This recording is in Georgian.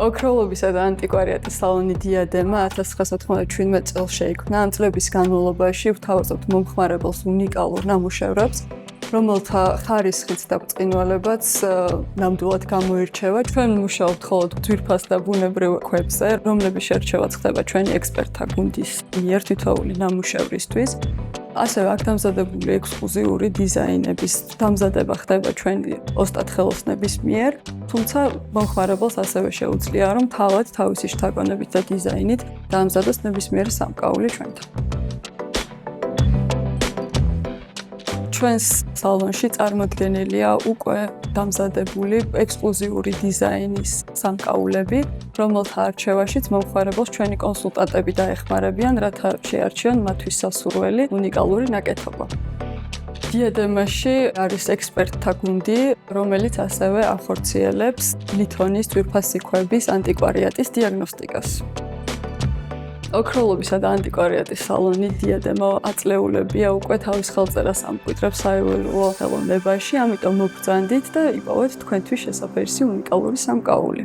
ოქროლობისა და ანტიკვარიატის სალონი დიადემა 1997 წელს შეიქმნა. ამ წლების განმავლობაში ვთავაზობთ მომხმარებელს უნიკალურ ნამუშევრებს, რომელთა ხარისხიც და ბრწყინვალებაც ნამდვილად გამოირჩევა. ჩვენ მუშაობთ მხოლოდ ძვირფას და ბუნებრივ ქვებზე, რომლების შერჩევაც ხდება ჩვენი ექსპერტთა გუნდის მიერ თითოეული ნამუშევრისთვის. ასევე აქ დამზადებული ექსკლუზიური დიზაინების დამზადება ხდება ჩვენი ოსტატ ხელოსნების მიერ, თუმცა მომხმარებელს ასევე შეუძლია, რომ თავად თავისი შთაგონებით და დიზაინით დაამზადოს ნებისმიერი სამკაული ჩვენთან. ჩვენს სალონში წარმოდგენილია უკვე დამზადებული ექსკლუზიური დიზაინის სამკაულები, რომელთა არჩევაშიც მომხმარებელს ჩვენი კონსულტანტები დაეხმარებიან, რათა შეარჩიონ მათთვის სასურველი უნიკალური ნაკეთობა. დიადემაში არის ექსპერტთა გუნდი, რომელიც ასევე ახორციელებს ლითონის ძვირფასი ქვების ანტიკვარიატის დიაგნოსტიკას. ოქროლობისა და ანტიკვარიატის სალონი დიადემა აწლეულებია უკვე თავის ხელწერას ამკვიდრებს საეველუო ხელოვნებაში, ამიტომ მოგბრძანდით და იპოვეთ თქვენთვის შესაფერისი უნიკალური სამკაული.